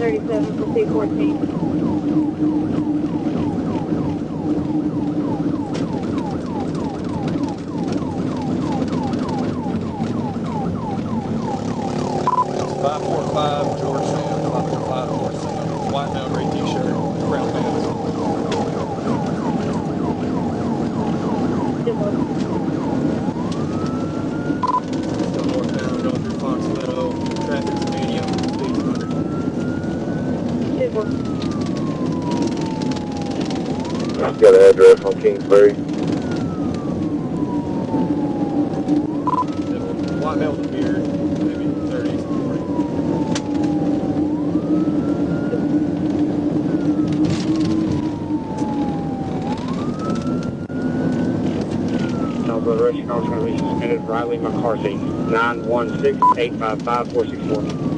37 for C14. Got an address on Kingsbury. White male with a beard, maybe 30s, 40s. No, the rescue call is going to be suspended. Riley McCarthy, 916-855-464.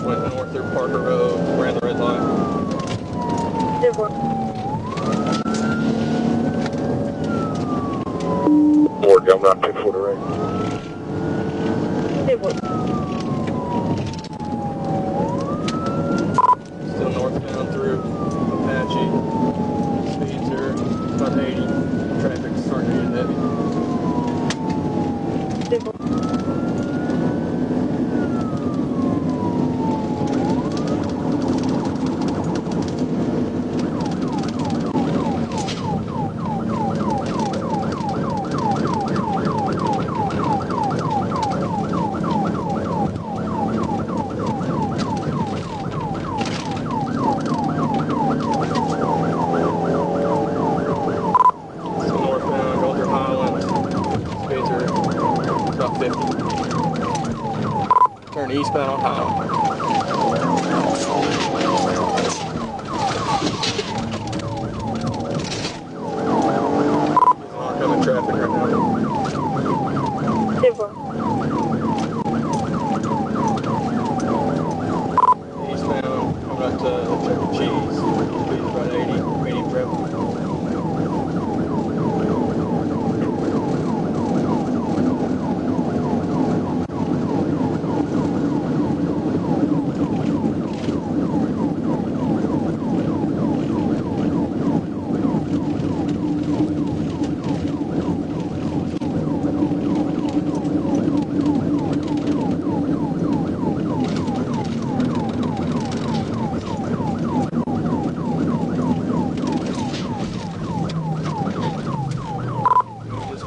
Went north through Parker Road, ran the red light. Ford, I'm not 2-4 direct. Still northbound through Apache. Speeds are about 80. Traffic's starting to get heavy. Turn eastbound on Highland. Oncoming traffic right now. Eastbound, coming up to Chuck E. Cheese. Speed's about 80, medium travel.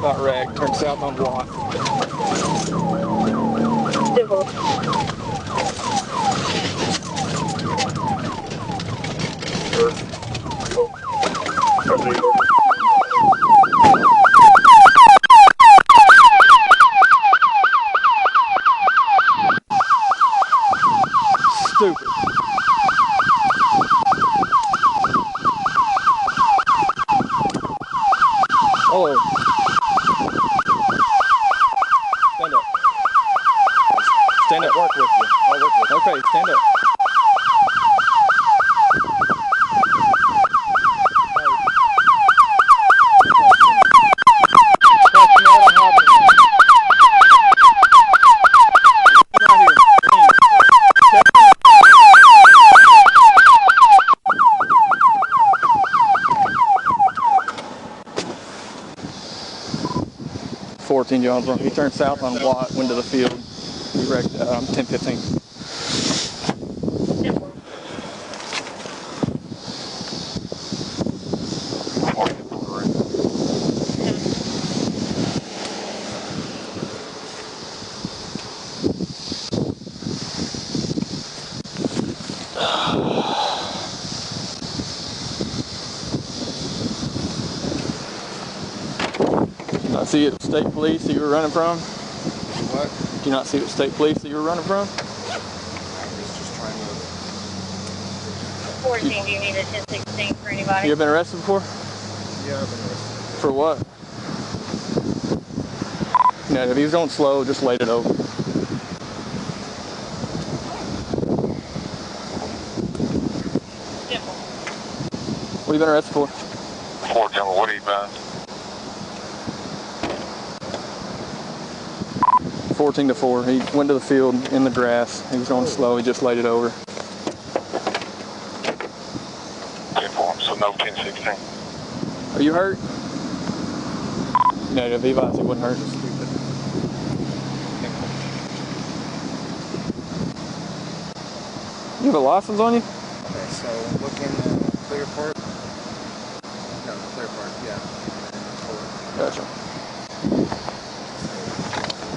Got wrecked, turned south on Block. Stupid. Oh. Stand up. I'll work with you. Okay, stand up. Jonesboro. He turned south on Watt, went to the field. He wrecked 10-15. Not see it, State Police that you were running from? What? Did you not see it, State Police that you were running from? I was just trying to... 14, do you need a 1016 for anybody? You ever been arrested before? Yeah, I've been arrested. For what? No, if he was going slow, just laid it over. Simple. What have you been arrested for? Ford, what are you buying? 14 to 4. He went to the field in the grass. He was going slow. He just laid it over. 10-4, so no 10-16. Are you hurt? Negative. He advised he wasn't hurt. You have a license on you? Okay, so look in the clear part. No, clear part, yeah. Gotcha.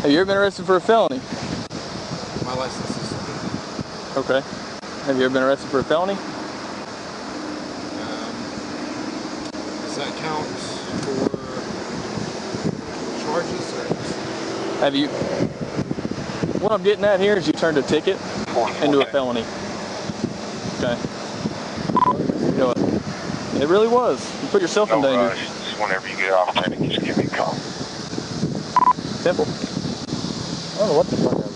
Have you ever been arrested for a felony? My license is suspended. Okay. Have you ever been arrested for a felony? Does that count for charges or? Have you? What I'm getting at here is you turned a ticket into a felony. Okay. You know what? It really was. You put yourself in danger. Rush. Just whenever you get off training, just give me a call. Simple. I don't know what the fuck that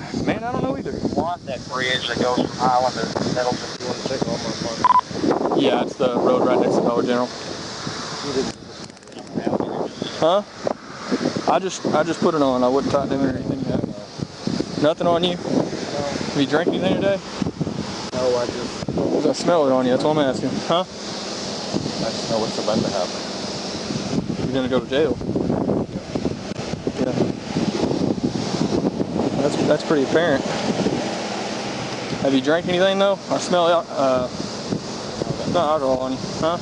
is. Man, I don't know either. Want that bridge that goes from Highland to Nettleton? You want to check all my phone? Yeah, it's the road right next to Dollar General. Huh? I just put it on. I wouldn't tighten it or anything yet. Nothing on you? No. Have you drank anything today? No, I just. Because I smell it on you. That's what I'm asking. Huh? I just know what's about to happen. You're gonna go to jail. Yeah. That's pretty apparent. Have you drank anything though? I smell not alcohol on you. Huh?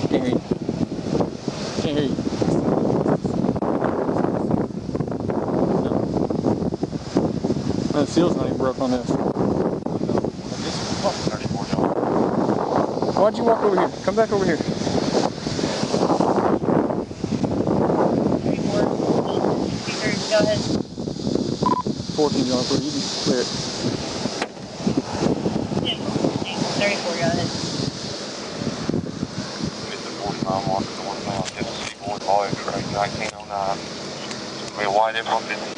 Can't hear you. Can't hear you. No. The seal's not even broke on this. Why'd you walk over here? Come back over here. 34. Go ahead. 14 John, you can clear it. 34, go ahead. It's the 40-mile marker, northbound, Tennessee, Boyd, Lawyer, track 1909. Be a white F-150.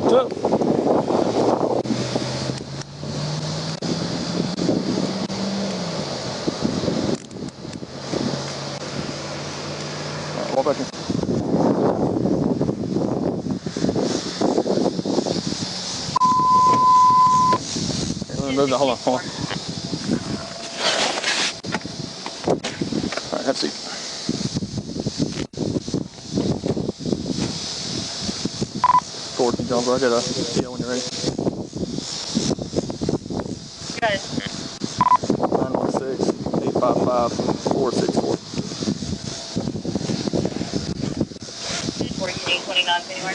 What's up? Alright, walk back here. Hold on. Alright, have a seat. Forward, John, I got a deal when you're ready. Got it. 916-855-464. 4829 anywhere.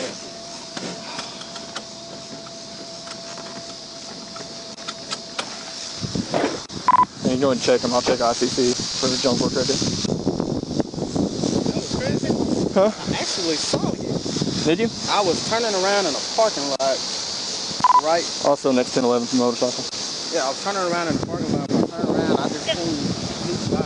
And you go and check them. I'll check ICC for the junk work right there. That was crazy. Huh? I actually saw you. Did you? I was turning around in a parking lot, right? Also next 1011 motorcycle. Yeah, I was turning around in the parking lot. When I turned around, I just seen you sneak by.